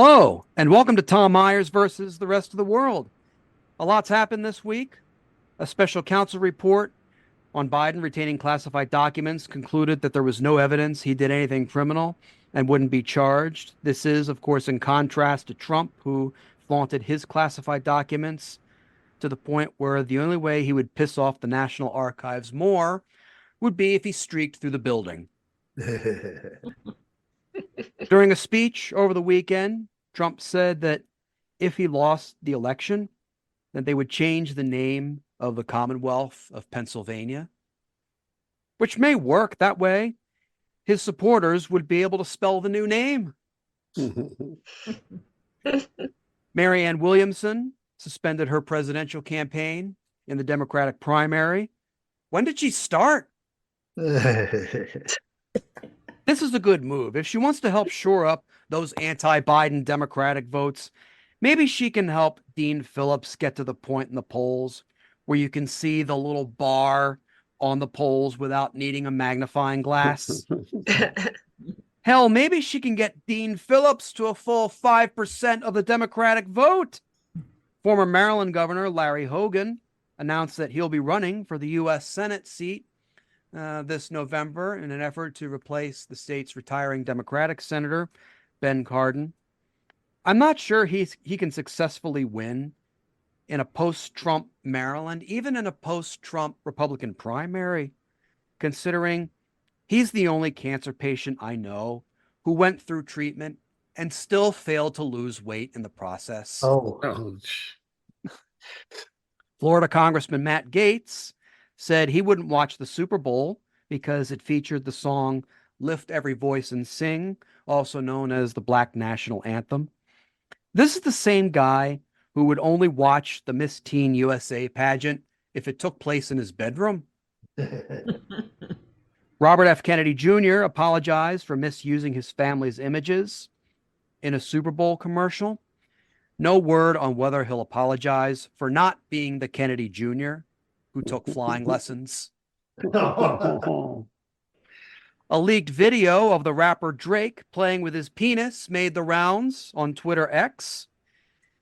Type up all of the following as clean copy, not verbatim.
Hello, and welcome to Tom Myers versus the rest of the world. A lot's happened this week. A special counsel report on Biden retaining classified documents concluded that there was no evidence he did anything criminal and wouldn't be charged. This is, of course, in contrast to Trump, who flaunted his classified documents to the point where the only way he would piss off the National Archives more would be if he streaked through the building. During a speech over the weekend, Trump said that if he lost the election, then they would change the name of the Commonwealth of Pennsylvania, which may work that way. His supporters would be able to spell the new name. Marianne Williamson suspended her presidential campaign in the Democratic primary. When did she start? This is a good move. If she wants to help shore up those anti-Biden Democratic votes, maybe she can help Dean Phillips get to the point in the polls where you can see the little bar on the polls without needing a magnifying glass. Hell, maybe she can get Dean Phillips to a full 5% of the Democratic vote. Former Maryland Governor Larry Hogan announced that he'll be running for the U.S. Senate seat this November in an effort to replace the state's retiring Democratic Senator, Ben Cardin. I'm not sure he can successfully win in a post-Trump Maryland, even in a post-Trump Republican primary, considering he's the only cancer patient I know who went through treatment and still failed to lose weight in the process. Florida Congressman Matt Gaetz said he wouldn't watch the Super Bowl because it featured the song Lift Every Voice and Sing, also known as the Black National Anthem. This is the same guy who would only watch the Miss Teen USA pageant if it took place in his bedroom. Robert F. Kennedy Jr. apologized for misusing his family's images in a Super Bowl commercial. No word on whether he'll apologize for not being the Kennedy Jr. who took flying lessons. A leaked video of the rapper Drake playing with his penis made the rounds on Twitter X.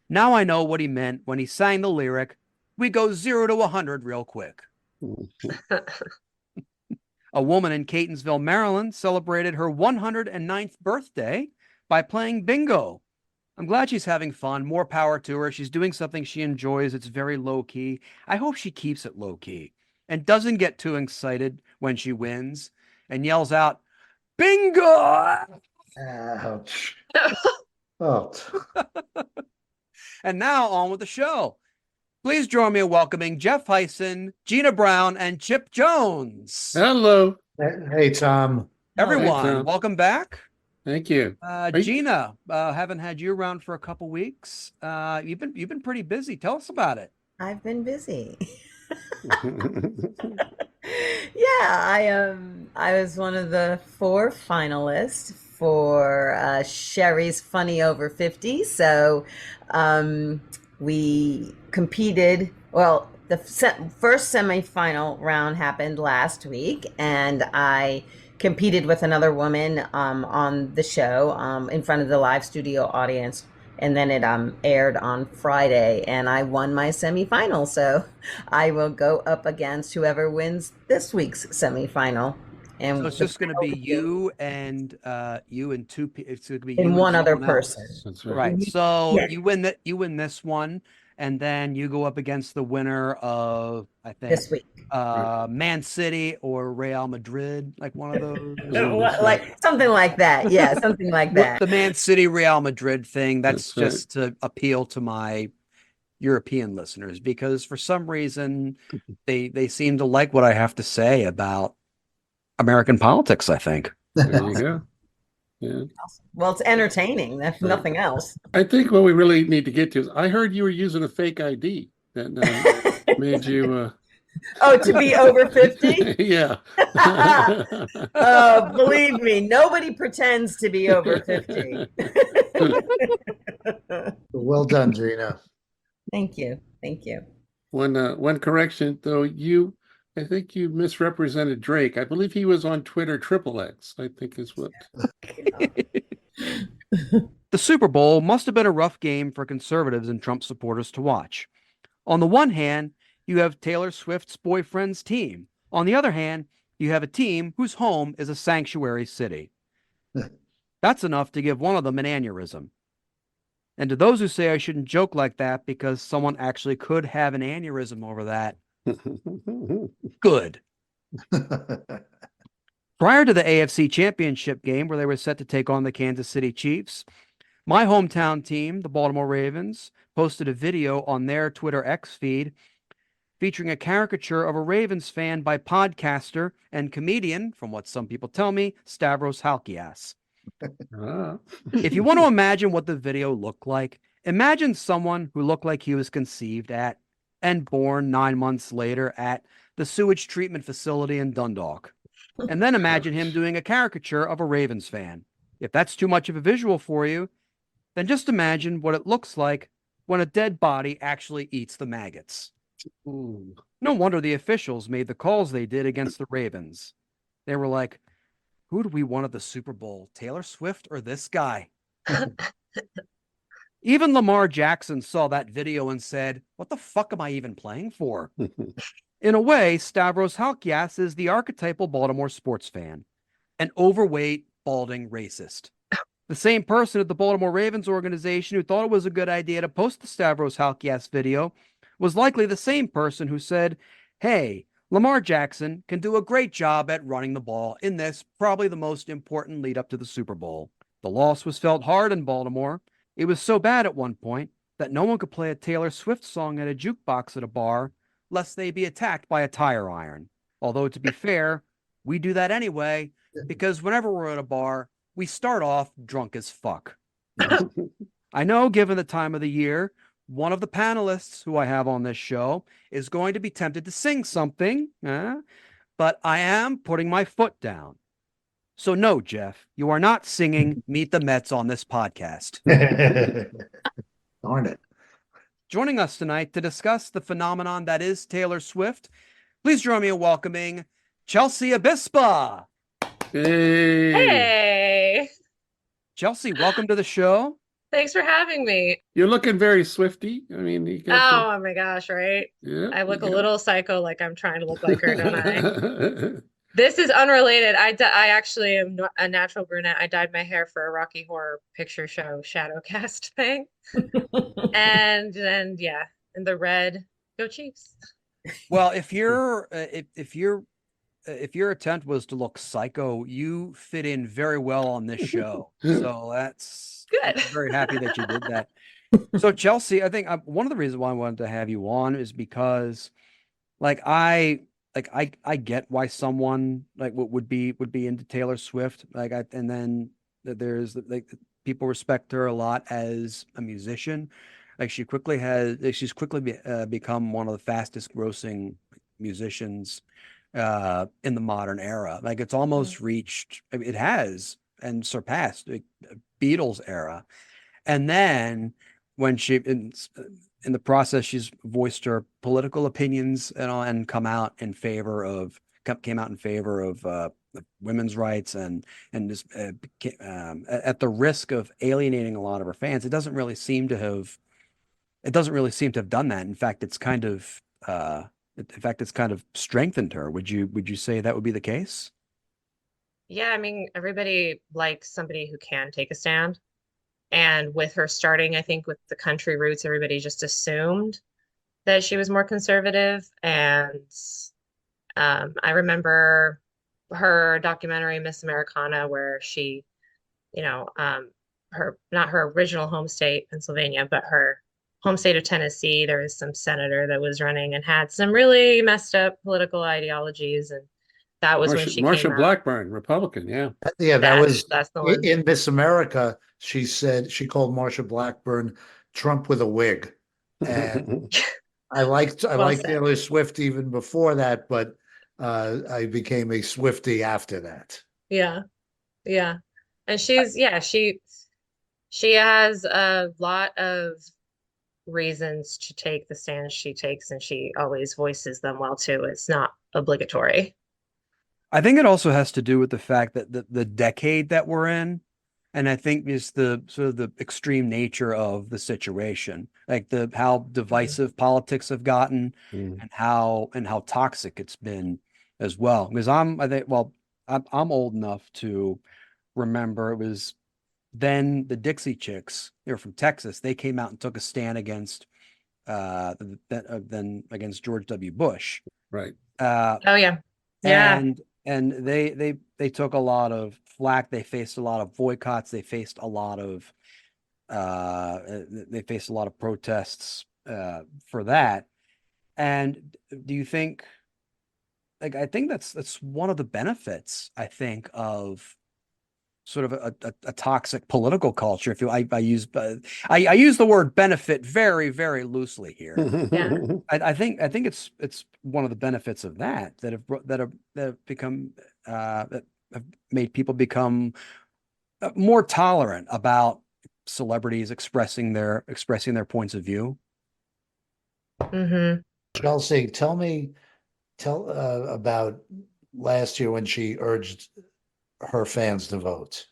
Now I know what he meant when he sang the lyric, "We go 0 to 100 real quick." A woman in Catonsville, Maryland celebrated her 109th birthday by playing bingo. I'm glad she's having fun. More power to her. She's doing something she enjoys. It's very low key. I hope she keeps it low key and doesn't get too excited when she wins and yells out, "Bingo!" Ouch. Oh. And now on with the show. Please join me in welcoming Jeff Hysen, Gina Brown, and Chipp Jones. Hello. Hey, Tom. Everyone, Hey, Tom. welcome back. Thank you. Gina, haven't had you around for a couple weeks. You've been pretty busy. Tell us about it. I've been busy. Yeah, I was one of the 4 finalists for Sherry's Funny Over 50. So we competed. Well, the first semifinal round happened last week, and I competed with another woman on the show in front of the live studio audience, and then it aired on Friday, and I won my semifinal. So I will go up against whoever wins this week's semifinal. And so it's just going to be you and two people. It's going to be and you one and other someone person. else. That's Right. So Yeah. you win this one, and then you go up against the winner of, I think, This week. Man City or Real Madrid, like one of those. Like something like that. Yeah, something like that. The Man City Real Madrid thing. That's That's right. just to appeal to my European listeners, because for some reason they seem to like what I have to say about American politics, I think. There you go. Yeah. Well, it's entertaining. That's nothing else. I think what we really need to get to is I heard you were using a fake ID that made you. Oh, to be over 50? Yeah. Oh, believe me, nobody pretends to be over 50. Well done, Gina. Thank you. Thank you. One correction, though, I think you misrepresented Drake. I believe he was on Twitter XXX, I think is what. The Super Bowl must have been a rough game for conservatives and Trump supporters to watch. On the one hand, you have Taylor Swift's boyfriend's team. On the other hand, you have a team whose home is a sanctuary city. That's enough to give one of them an aneurysm. And to those who say I shouldn't joke like that because someone actually could have an aneurysm over that, good. Prior to the AFC Championship game where they were set to take on the Kansas City Chiefs, my hometown team, the Baltimore Ravens, posted a video on their Twitter X feed featuring a caricature of a Ravens fan by podcaster and comedian, from what some people tell me, Stavros Halkias. If you want to imagine what the video looked like, imagine someone who looked like he was conceived at and born 9 months later at the sewage treatment facility in Dundalk. And then imagine him doing a caricature of a Ravens fan. If that's too much of a visual for you, then just imagine what it looks like when a dead body actually eats the maggots. Ooh. No wonder the officials made the calls they did against the Ravens. They were like, who do we want at the Super Bowl, Taylor Swift or this guy? Even Lamar Jackson saw that video and said, what the fuck am I even playing for? In a way, Stavros Halkias is the archetypal Baltimore sports fan, an overweight, balding racist. The same person at the Baltimore Ravens organization who thought it was a good idea to post the Stavros Halkias video was likely the same person who said, hey, Lamar Jackson can do a great job at running the ball in this, probably the most important lead up to the Super Bowl. The loss was felt hard in Baltimore. It was so bad at one point that no one could play a Taylor Swift song at a jukebox at a bar lest they be attacked by a tire iron. Although, to be fair, we do that anyway, because whenever we're at a bar, we start off drunk as fuck. I know, given the time of the year, one of the panelists who I have on this show is going to be tempted to sing something, but I am putting my foot down. So no, Jeff, you are not singing Meet the Mets on this podcast. Darn it. Joining us tonight to discuss the phenomenon that is Taylor Swift, please join me in welcoming Chelsea Abispa. Hey. Hey, Chelsea, welcome to the show. thanks for having me. You're looking very Swifty. I mean, you got Oh my gosh, right? yeah, I look a you little psycho like I'm trying to look like her, don't I? got- This is unrelated. I actually am a natural brunette. I dyed my hair for a Rocky Horror Picture Show Shadowcast thing. And then, yeah, and the red, go Chiefs. Well, if your attempt was to look psycho, you fit in very well on this show. So that's Good. I'm very happy that you did that. So Chelsea, I think one of the reasons why I wanted to have you on is because, I get why someone would be into Taylor Swift. And then there's people respect her a lot as a musician. She's quickly become one of the fastest grossing musicians in the modern era. It's almost reached, it has and surpassed Beatles era. And then when in the process, she's voiced her political opinions and came out in favor of women's rights and just at the risk of alienating a lot of her fans. It doesn't really seem to have done that. In fact, it's kind of strengthened her. Would you say that would be the case? Yeah, I mean, everybody likes somebody who can take a stand. And with her starting, I think with the country roots, everybody just assumed that she was more conservative. And I remember her documentary, Miss Americana, where she, not her original home state, Pennsylvania, but her home state of Tennessee, there was some senator that was running and had some really messed up political ideologies. And that was when she Marsha came out. Blackburn, Republican. Yeah. Yeah, that's the one. in Miss America. She said she called Marsha Blackburn Trump with a wig. And I liked said. Taylor Swift even before that, but I became a Swiftie after that. Yeah. Yeah. And she has a lot of reasons to take the stance she takes, and she always voices them well too. It's not obligatory. I think it also has to do with the fact that the decade that we're in And I think is the sort of the extreme nature of the situation, like how divisive politics have gotten, Mm. and how toxic it's been as well. Because I'm old enough to remember it was then the Dixie Chicks. They were from Texas. They came out and took a stand against then against George W. Bush. Right. Oh yeah. Yeah. And they took a lot of flack. They faced a lot of boycotts. They faced a lot of protests for that. And do you think, like, I think that's one of the benefits, I think, of sort of a toxic political culture. If I use the word benefit very, very loosely here. Yeah. I think it's one of the benefits of that have become that have made people become more tolerant about celebrities expressing their points of view. Mm-hmm. Chelsea, tell about last year when she urged her fans to vote.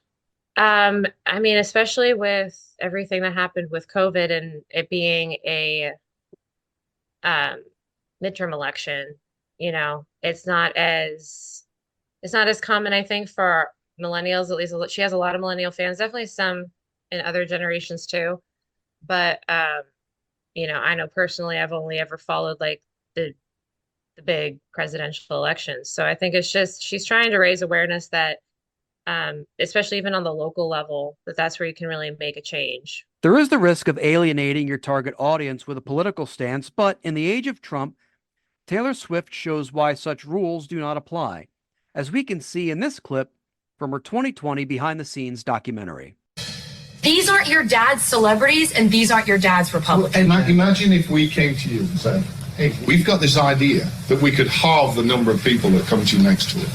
I mean, especially with everything that happened with COVID and it being a midterm election, it's not as common, I think, for millennials. At least she has a lot of millennial fans, definitely some in other generations too. But I know personally I've only ever followed like the big presidential elections. So I think it's just she's trying to raise awareness that especially even on the local level, that's where you can really make a change. There is the risk of alienating your target audience with a political stance, but in the age of Trump, Taylor Swift shows why such rules do not apply, as we can see in this clip from her 2020 behind-the-scenes documentary. These aren't your dad's celebrities, and these aren't your dad's Republicans. Imagine if we came to you and said, hey, we've got this idea that we could halve the number of people that come to you next week.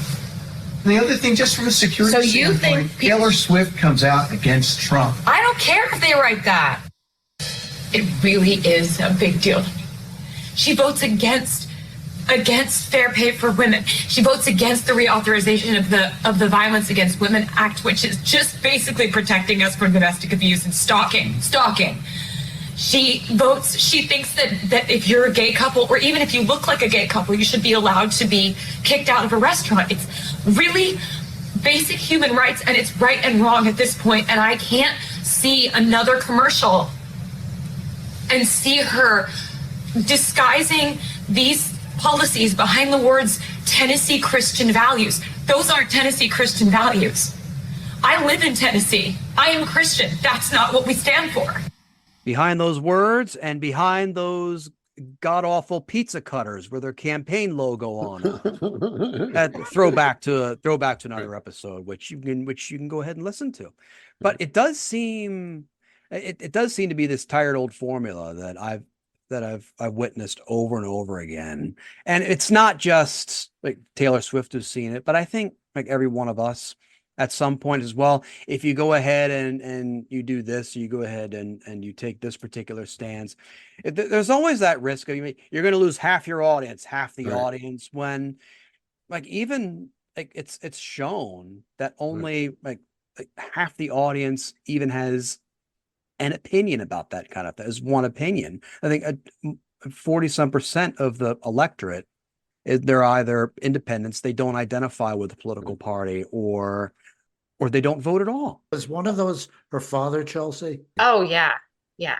The other thing, just from a security So you standpoint, think Taylor Swift comes out against Trump. I don't care if they write that. It really is a big deal. She votes against fair pay for women. She votes against the reauthorization of the Violence Against Women Act, which is just basically protecting us from domestic abuse and stalking. She thinks that if you're a gay couple, or even if you look like a gay couple, you should be allowed to be kicked out of a restaurant. It's really basic human rights, and it's right and wrong at this point. And I can't see another commercial and see her disguising these policies behind the words Tennessee Christian values. Those aren't Tennessee Christian values. I live in Tennessee. I am Christian. That's not what we stand for. Behind those words and behind those god-awful pizza cutters with their campaign logo on it. Throwback to another episode, which you can go ahead and listen to. But it does seem to be this tired old formula that I've witnessed over and over again. And it's not just like Taylor Swift who's seen it, but I think like every one of us at some point as well. If you go ahead and you do this, you go ahead and you take this particular stance, there's always that risk of you're going to lose half your audience, half the audience, when like even like it's shown that only like half the audience even has an opinion about that kind of thing. Is one opinion. I think 40-some% of the electorate they're either independents, they don't identify with a political party, or they don't vote at all. Was one of those her father, Chelsea? Oh yeah. Yeah.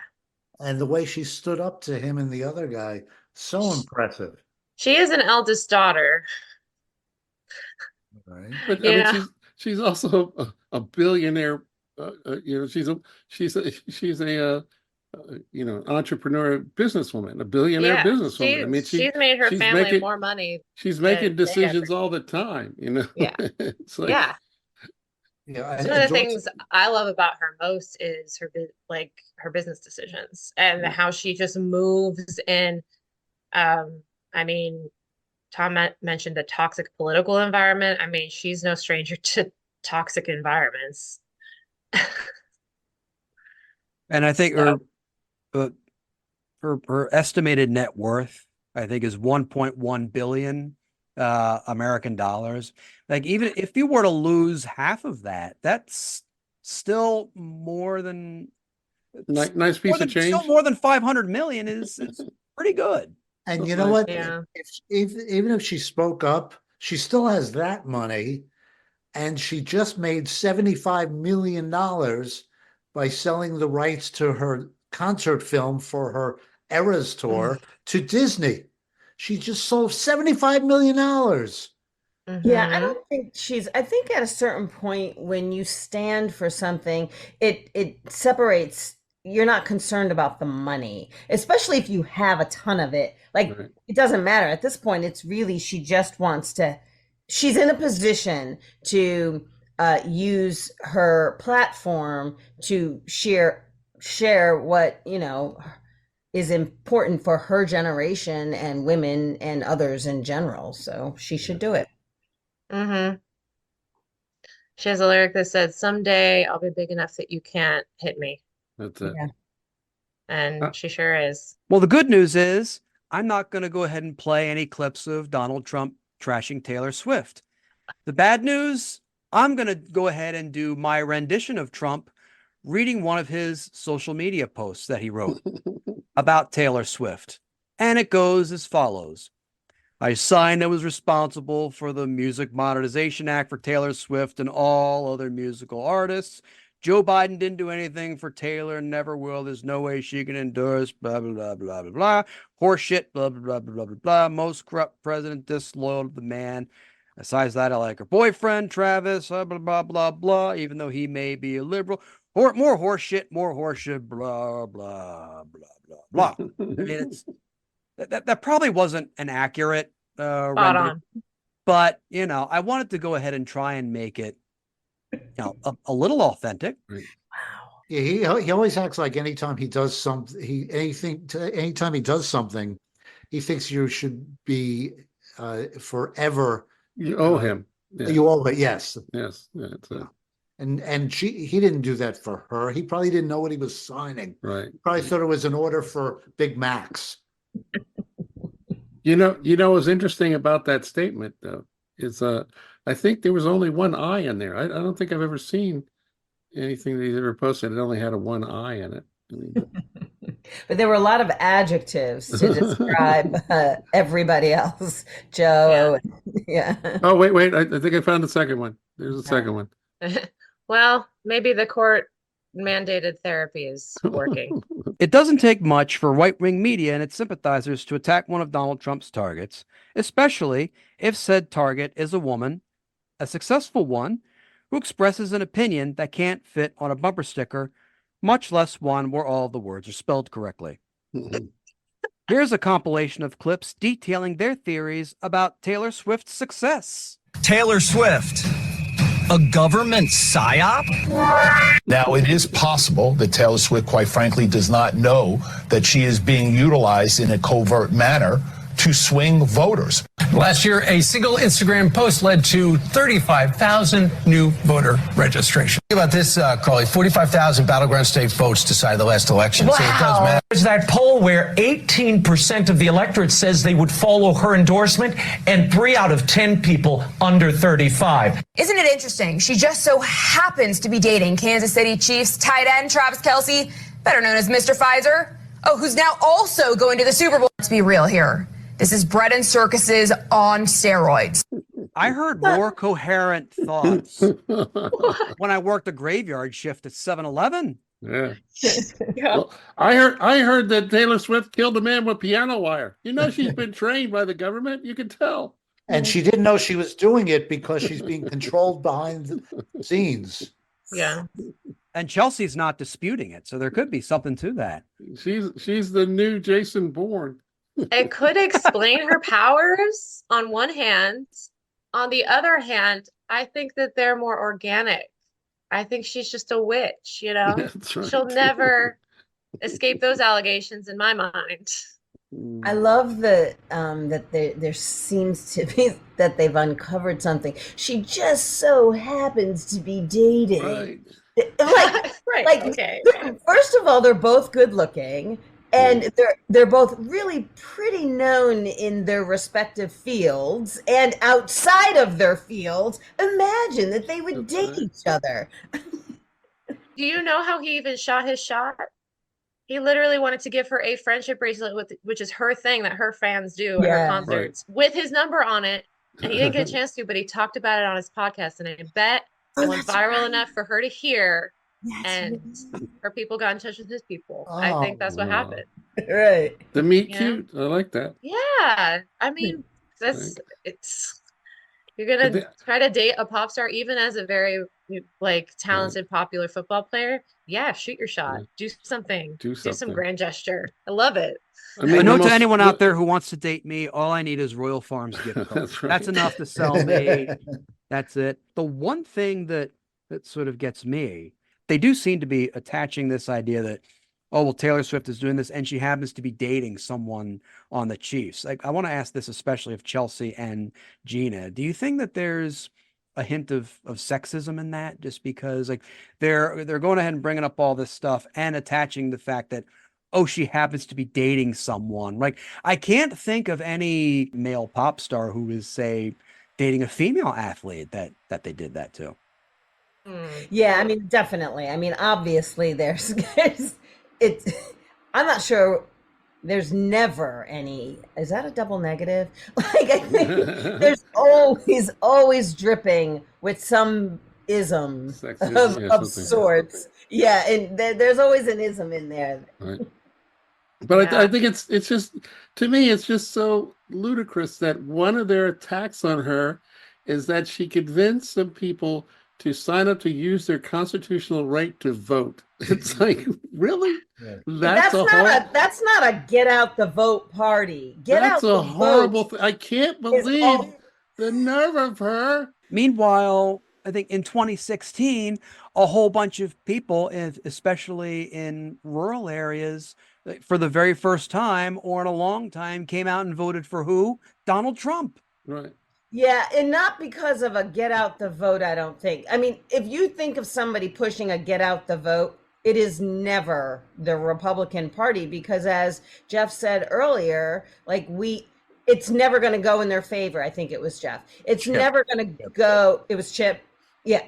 And the way she stood up to him and the other guy, so impressive. She is an eldest daughter. Right. But I mean, she's also a billionaire. She's a entrepreneur, businesswoman, a billionaire businesswoman. I mean, she's made her family more money. She's making decisions all the time. Yeah. It's like, yeah. Yeah. One of the things I love about her most is her business decisions and how she just moves in. I mean, Tom mentioned the toxic political environment. I mean, she's no stranger to toxic environments. And I think her estimated net worth, I think, is 1.1 billion American dollars. Like, even if you were to lose half of that, that's still more than Nice piece of change. Still more than 500 million is pretty good. And you know what? Yeah. Even if she spoke up, she still has that money, and she just made $75 million by selling the rights to her concert film for her Eras tour to Disney. She just sold $75 million. Yeah, I Mhm. don't think I think at a certain point when you stand for something, it separates, you're not concerned about the money, especially if you have a ton of it. Like Right. it doesn't matter. At this point, it's really she just wants to, she's in a position to use her platform to share what, is important for her generation and women and others in general. So she should do it. Mm-hmm. She has a lyric that says, "Someday I'll be big enough that you can't hit me," That's it. Yeah. and she sure is. Well, the good news is I'm not going to go ahead and play any clips of Donald Trump trashing Taylor Swift. The bad news, I'm going to go ahead and do my rendition of Trump reading one of his social media posts that he wrote about Taylor Swift. And it goes as follows. I signed and was responsible for the Music Modernization Act for Taylor Swift and all other musical artists. Joe Biden didn't do anything for Taylor, never will. There's no way she can endorse, blah, blah, blah, blah, blah, blah. Horseshit, blah, blah, blah, blah, blah, blah. Most corrupt president, disloyal to the man. Besides that, I like her boyfriend, Travis, blah, blah, blah, blah, blah, even though he may be a liberal. More horseshit, blah, blah, blah, blah, blah. I mean, it's that probably wasn't an accurate Spot render, on. but I wanted to go ahead and try and make it a little authentic. Yeah, he always acts like anytime he does something, anytime he does something, he thinks you should be forever. You owe him. Yeah. You owe it, yes. Yes. That's it. And he didn't do that for her. He probably didn't know what he was signing. Right. He probably thought it was an order for Big Macs. What's interesting about that statement though is I think there was only one I in there. I don't think I've ever seen anything that he's ever posted. It only had a one I in it. I mean, But there were a lot of adjectives to describe everybody else. Joe. Yeah. oh wait! I think I found the second one. There's a second one. Well, maybe the court mandated therapy is working. It doesn't take much for right-wing media and its sympathizers to attack one of Donald Trump's targets, especially if said target is a woman, a successful one, who expresses an opinion that can't fit on a bumper sticker, much less one where all the words are spelled correctly. Here's a compilation of clips detailing their theories about Taylor Swift's success. Taylor Swift, a government psyop? Now, it is possible that Taylor Swift, quite frankly, does not know that she is being utilized in a covert manner to swing voters. Last year, a single Instagram post led to 35,000 new voter registrations. Think about this, Crowley. 45,000 battleground state votes decided the last election. Wow. So it does matter. There's that poll where 18% of the electorate says they would follow her endorsement, and 3 out of 10 people under 35. Isn't it interesting? She just so happens to be dating Kansas City Chiefs tight end Travis Kelce, better known as Mr. Pfizer. Oh, who's now also going to the Super Bowl. Let's be real here. This is bread and circuses on steroids. I heard more coherent thoughts when I worked a graveyard shift at 7-Eleven. Yeah. Yeah. Well, I heard that Taylor Swift killed a man with piano wire. She's been trained by the government. You can tell. And she didn't know she was doing it because she's being controlled behind the scenes. Yeah. And Chelsea's not disputing it, so there could be something to that. She's the new Jason Bourne. It could explain her powers on one hand. On the other hand, I think that they're more organic. I think she's just a witch, Yeah, that's right. She'll never escape those allegations in my mind. I love that there seems to be that they've uncovered something. She just so happens to be dating. Right. Right. Okay. First of all, they're both good looking, and they're both really pretty known in their respective fields and outside of their fields. Imagine that they would date each other. Do you know how he even shot his shot? He literally wanted to give her a friendship bracelet, which is her thing that her fans do at her concerts, with his number on it. And he didn't get a chance to, but he talked about it on his podcast. And I bet it went viral enough for her to hear. And her people got in touch with his people. I think that's what happened. Right. The meet cute. I like that. Yeah. I mean, you're going to try to date a pop star, even as a very talented, popular football player. Yeah, shoot your shot. Do something. Do some grand gesture. I love it. I mean, a note to anyone out there who wants to date me, all I need is Royal Farms gift card. That's enough to sell me. That's it. The one thing that sort of gets me, they do seem to be attaching this idea that, oh, well, Taylor Swift is doing this and she happens to be dating someone on the Chiefs. Like, I want to ask this, especially of Chelsea and Gina. Do you think that there's a hint of sexism in that, just because like they're going ahead and bringing up all this stuff and attaching the fact that, oh, she happens to be dating someone? Like, I can't think of any male pop star who is, say, dating a female athlete that they did that to. Yeah, I mean, definitely. I mean, obviously there's I'm not sure. There's never any. Is that a double negative? Like, I think there's always dripping with some ism of sorts. Yeah, and there's always an ism in there. Right. But I think it's just, to me, it's just so ludicrous that one of their attacks on her is that she convinced some people to sign up to use their constitutional right to vote. It's like, really? Yeah. That's not a get out the vote party. That's a horrible thing. I can't believe the nerve of her. Meanwhile, I think in 2016, a whole bunch of people, especially in rural areas, for the very first time or in a long time, came out and voted for who? Donald Trump. Right. Yeah, and not because of a get out the vote, I don't think. I mean, if you think of somebody pushing a get out the vote, it is never the Republican Party, because as Jeff said earlier, it's never going to go in their favor. I think it was Jeff. It's never going to go. It was Chipp. Yeah.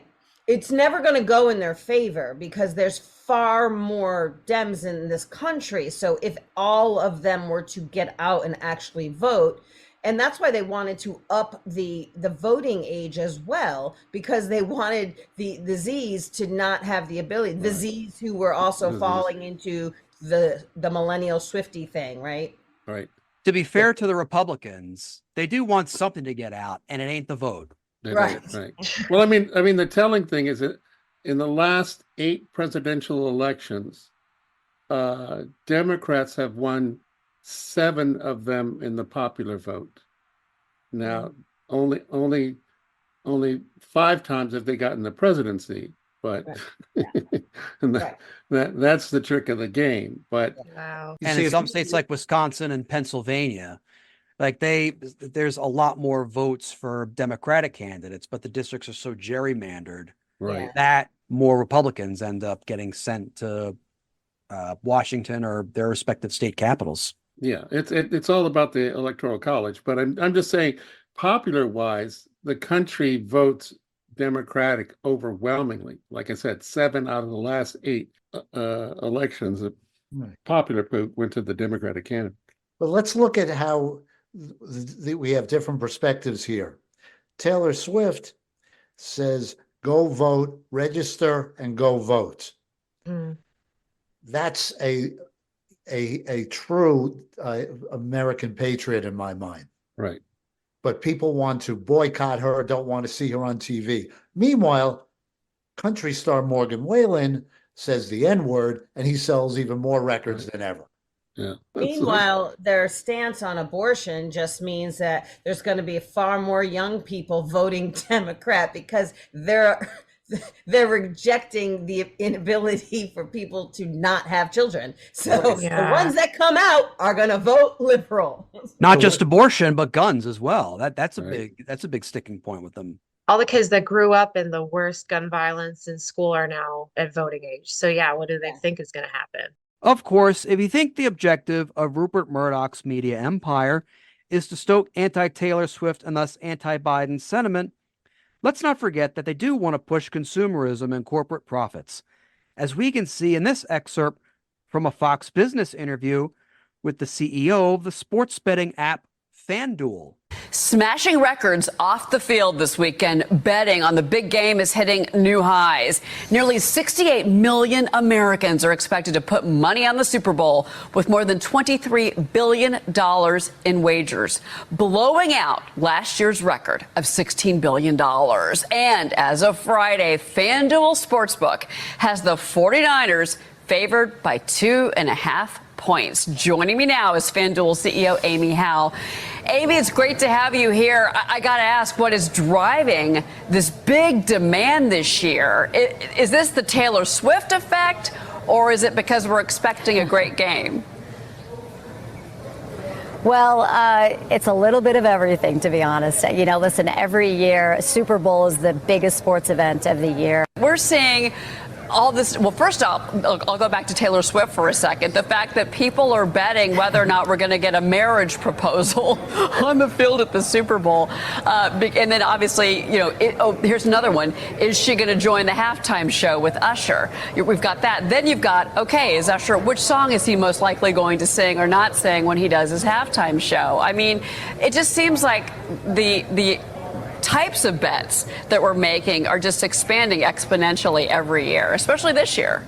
It's never going to go in their favor because there's far more Dems in this country. So if all of them were to get out and actually vote, and that's why they wanted to up the voting age as well, because they wanted the Zs to not have the ability. The Zs who were also falling into the millennial Swiftie thing, right? Right. To be fair to the Republicans, they do want something to get out, and it ain't the vote. Right. Well, I mean, the telling thing is that in the last 8 presidential elections, Democrats have won 7 of them in the popular vote. Now, only 5 times have they gotten the presidency, but that's the trick of the game. But and in some states like Wisconsin and Pennsylvania, like there's a lot more votes for Democratic candidates, but the districts are so gerrymandered that more Republicans end up getting sent to Washington or their respective state capitals. Yeah, it's all about the Electoral College, but I'm just saying, popular wise, the country votes Democratic overwhelmingly. Like I said, 7 out of the last 8 elections, popular vote went to the Democratic candidate. But let's look at how we have different perspectives here. Taylor Swift says, "Go vote, register, and go vote." That's a true American patriot in my mind. Right. But people want to boycott her, don't want to see her on TV. Meanwhile, country star Morgan Wallen says the N-word, and he sells even more records than ever. Yeah. Meanwhile, their stance on abortion just means that there's going to be far more young people voting Democrat because they're rejecting the inability for people to not have children. So the ones that come out are going to vote liberal. Not just abortion, but guns as well. That's a big sticking point with them. All the kids that grew up in the worst gun violence in school are now at voting age. So what do they think is going to happen? Of course, if you think the objective of Rupert Murdoch's media empire is to stoke anti-Taylor Swift and thus anti-Biden sentiment, let's not forget that they do want to push consumerism and corporate profits. as we can see in this excerpt from a Fox Business interview with the CEO of the sports betting app FanDuel. Smashing records off the field this weekend. Betting on the big game is hitting new highs. Nearly 68 million Americans are expected to put money on the Super Bowl, with more than $23 billion in wagers, blowing out last year's record of $16 billion. And as of Friday, FanDuel Sportsbook has the 49ers favored by 2.5 points. Joining me now is FanDuel CEO Amy Howe. Amy, it's great to have you here. I got to ask, what is driving this big demand this year? Is this the Taylor Swift effect, or is it because we're expecting a great game? Well, it's a little bit of everything, to be honest. You know, listen, every year, Super Bowl is the biggest sports event of the year. We're seeing all this. Well, first off, I'll go back to Taylor Swift for a second. The fact that people are betting whether or not we're going to get a marriage proposal on the field at the Super Bowl. And then obviously, you know, here's another one. Is she going to join the halftime show with Usher? We've got that. Then you've got, okay, is Usher, which song is he most likely going to sing or not sing when he does his halftime show? I mean, it just seems like the types of bets that we're making are just expanding exponentially every year, especially this year.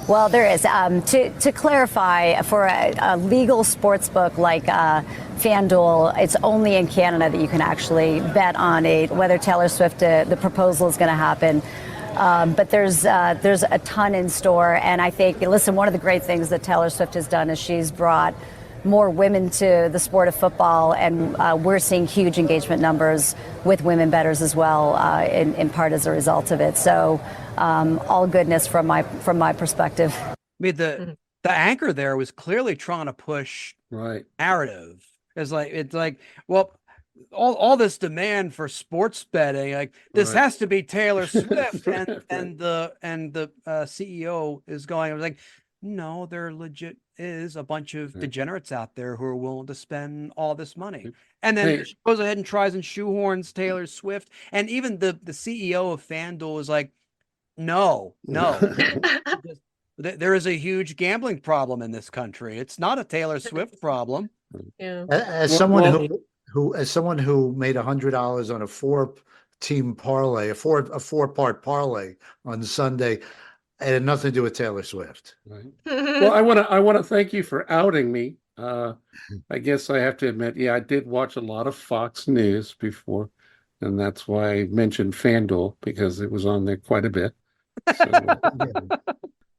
Well, there is. To clarify, for a legal sports book like FanDuel, it's only in Canada that you can actually bet on whether Taylor Swift, the proposal is going to happen. But there's a ton in store. And I think, listen, one of the great things that Taylor Swift has done is she's brought more women to the sport of football, and we're seeing huge engagement numbers with women bettors as well, in part as a result of it. So all goodness from my perspective. I mean, the anchor there was clearly trying to push narrative. It's like, well, all this demand for sports betting, like this has to be Taylor Swift, and the CEO is going. I was like, no, there legit is a bunch of degenerates out there who are willing to spend all this money. And then she goes ahead and tries and shoehorns Taylor Swift. And even the CEO of FanDuel is like, no. There is a huge gambling problem in this country. It's not a Taylor Swift problem. Yeah. As someone who made $100 on a four-team parlay, a four-part parlay on Sunday, it had nothing to do with Taylor Swift. Right. Well, I want to thank you for outing me. I guess I have to admit, I did watch a lot of Fox News before, and that's why I mentioned FanDuel, because it was on there quite a bit. So,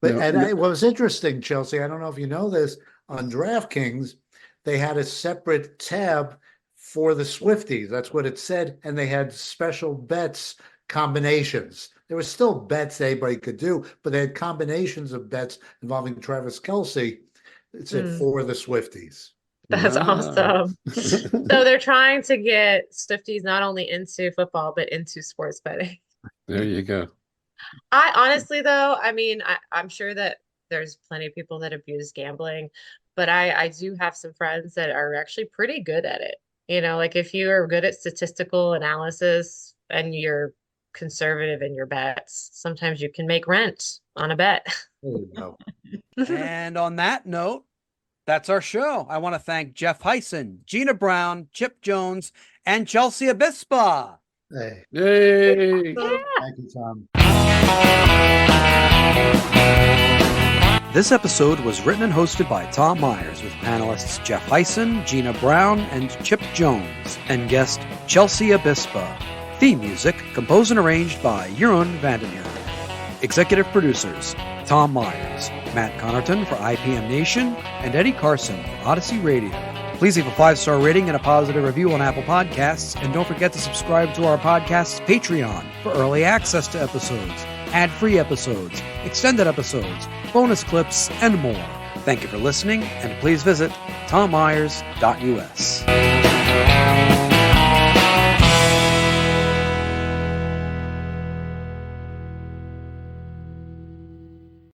what was interesting, Chelsea, I don't know if you know this, on DraftKings, they had a separate tab for the Swifties. That's what it said, and they had special bets combinations. There were still bets anybody could do, but they had combinations of bets involving Travis Kelce. It said for the Swifties. That's awesome. So they're trying to get Swifties not only into football, but into sports betting. There you go. I honestly, though, I mean, I'm sure that there's plenty of people that abuse gambling, but I do have some friends that are actually pretty good at it. You know, like if you are good at statistical analysis and you're conservative in your bets, sometimes you can make rent on a bet. And on that note, that's our show. I want to thank Jeff Hysen, Gina Brown, Chipp Jones, and Chelsea Abispa. Hey. Yay. Thank you, Tom. This episode was written and hosted by Tom Myers, with panelists Jeff Hysen, Gina Brown, and Chipp Jones, and guest Chelsea Abispa. Theme music composed and arranged by Jeroen Vandenheer. Executive producers Tom Myers, Matt Connarton for ipmNation, and Eddie Carson for Odyssey Radio. Please leave a 5-star rating and a positive review on Apple Podcasts, and don't forget to subscribe to our podcast's Patreon for early access to episodes, ad-free episodes, extended episodes, bonus clips, and more. Thank you for listening, and please visit tommyers.us.